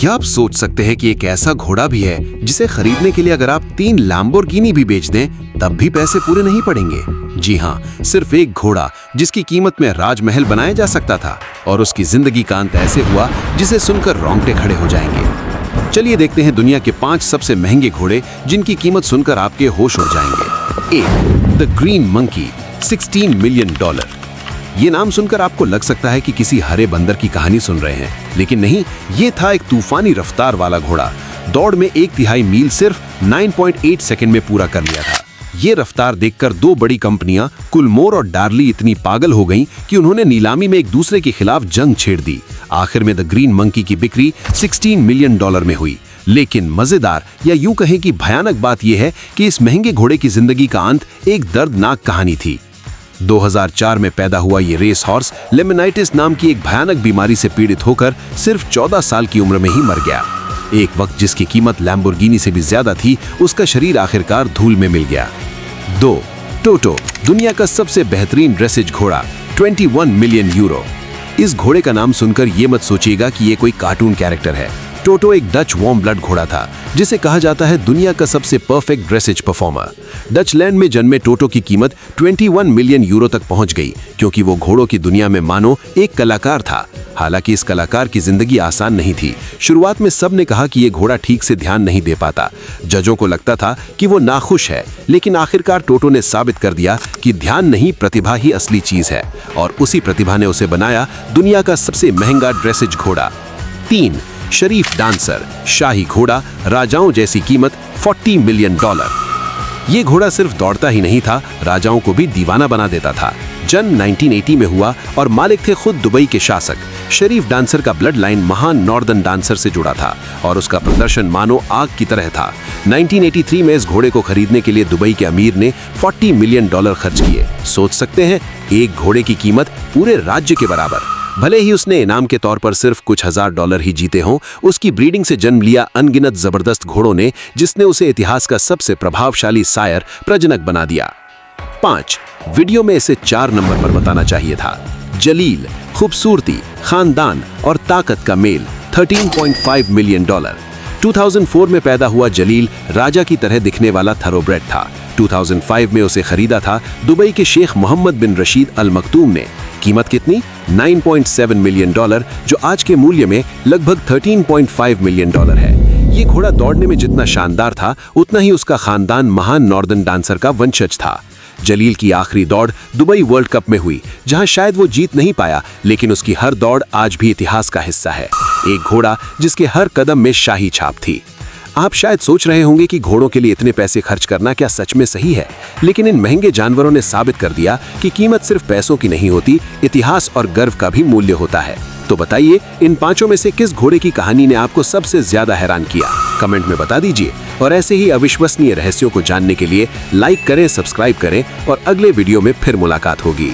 क्या आप सोच सकते हैं कि एक ऐसा घोड़ा भी है जिसे खरीदने के लिए अगर आप 3 लैम्बोर्गिनी भी बेच दें तब भी पैसे पूरे नहीं पड़ेंगे? जी हाँ, सिर्फ एक घोड़ा जिसकी कीमत में राजमहल बनाया जा सकता था और उसकी जिंदगी का अंत ऐसे हुआ जिसे सुनकर रोंगटे खड़े हो जाएंगे। चलिए देखते हैं दुनिया के 5 सबसे महंगे घोड़े जिनकी कीमत सुनकर आपके होश उड़ जाएंगे। 1. The green monkey, $16 million. ये नाम सुनकर आपको लग सकता है कि किसी हरे बंदर की कहानी सुन रहे हैं, लेकिन नहीं, ये था एक तूफानी रफ्तार वाला घोड़ा। दौड़ में 1/3 मील सिर्फ 9.8 सेकंड में पूरा कर लिया था। ये रफ्तार देखकर 2 बड़ी कंपनियां कुलमोर और डार्ली इतनी पागल हो गईं कि उन्होंने नीलामी में एक दूसरे के खिलाफ जंग छेड़ दी। आखिर में द ग्रीन मंकी की बिक्री $16 मिलियन में हुई। लेकिन मजेदार या यूं कहें कि भयानक बात यह है कि इस महंगे घोड़े की जिंदगी का अंत एक दर्दनाक कहानी थी। 2004 में पैदा हुआ ये रेस हॉर्स लेमनाइटिस नाम की एक भयानक बीमारी से पीड़ित होकर सिर्फ 14 साल की उम्र में ही मर गया। एक वक्त जिसकी कीमत लैम्बोर्गिनी से भी ज्यादा थी, उसका शरीर आखिरकार धूल में मिल गया। 2. टोटो, दुनिया का सबसे बेहतरीन ड्रेसेज घोड़ा, €21 मिलियन। इस घोड़े का नाम सुनकर ये मत सोचिएगा कि ये कोई कार्टून कैरेक्टर है। टोटो एक डच वार्म ब्लड घोड़ा था जिसे कहा जाता है दुनिया का सबसे परफेक्ट ड्रेसेज परफॉर्मर। डचलैंड में जन्मे टोटो की कीमत €21 मिलियन तक पहुंच गई क्योंकि वो घोड़ों की दुनिया में मानो एक कलाकार था। हालांकि इस कलाकार की जिंदगी आसान नहीं थी। शुरुआत में सब ने कहा कि ये घोड़ा ठीक से ध्यान नहीं दे पाता। जजों को लगता था कि वो नाखुश है, लेकिन आखिरकार टोटो ने साबित कर दिया कि ध्यान नहीं, प्रतिभा ही असली चीज है, और उसी प्रतिभा ने उसे बनाया दुनिया का सबसे महंगा ड्रेसेज घोड़ा। 3. शरीफ डांसर, शाही घोड़ा, राजाओं जैसी कीमत $40 मिलियन। ये घोड़ा सिर्फ दौड़ता ही नहीं था, राजाओं को भी दीवाना बना देता था। जन्म 1980 में हुआ और मालिक थे खुद दुबई के शासक। शरीफ डांसर का ब्लड लाइन महान नॉर्दर्न डांसर से जुड़ा था और उसका प्रदर्शन मानो आग की तरह था। 1983 में इस घोड़े को खरीदने के लिए दुबई के अमीर ने $40 मिलियन खर्च किए। सोच सकते हैं, एक घोड़े की कीमत पूरे राज्य के बराबर। भले ही उसने इनाम के तौर पर सिर्फ कुछ $1000 ही जीते हों, उसकी ब्रीडिंग से जन्म लिया अनगिनत जबरदस्त घोड़ों ने, जिसने उसे इतिहास का सबसे प्रभावशाली सायर प्रजनक बना दिया। 5. वीडियो में इसे 4 नंबर पर बताना चाहिए था। जलील, खूबसूरती, खानदान और ताकत का मेल, $13.5 मिलियन। 2004 में पैदा हुआ जलील राजा की तरह दिखने वाला थरोब्रेड था। 2005 में उसे खरीदा था दुबई के शेख मोहम्मद बिन रशीद अल मखतूम ने। कीमत कितनी? $9.7 मिलियन, जो आज के मूल्य में लगभग $13.5 मिलियन है। ये घोड़ा दौड़ने में जितना शानदार था, उतना ही उसका खानदान महान नॉर्दर्न डांसर का वंशज था। जलील की आखिरी दौड़ दुबई वर्ल्ड कप में हुई, जहां शायद वो जीत नहीं पाया, लेकिन उसकी हर दौड़ आज भी इतिहास का हिस्सा है। एक घोड़ा जिसके हर कदम में शाही छाप थी। आप शायद सोच रहे होंगे कि घोड़ों के लिए इतने पैसे खर्च करना क्या सच में सही है, लेकिन इन महंगे जानवरों ने साबित कर दिया कि कीमत सिर्फ पैसों की नहीं होती, इतिहास और गर्व का भी मूल्य होता है। तो बताइए, इन 5 में से किस घोड़े की कहानी ने आपको सबसे ज्यादा हैरान किया? कमेंट में बता दीजिए। और ऐसे ही अविश्वसनीय रहस्यों को जानने के लिए लाइक करें, सब्सक्राइब करें और अगले वीडियो में फिर मुलाकात होगी।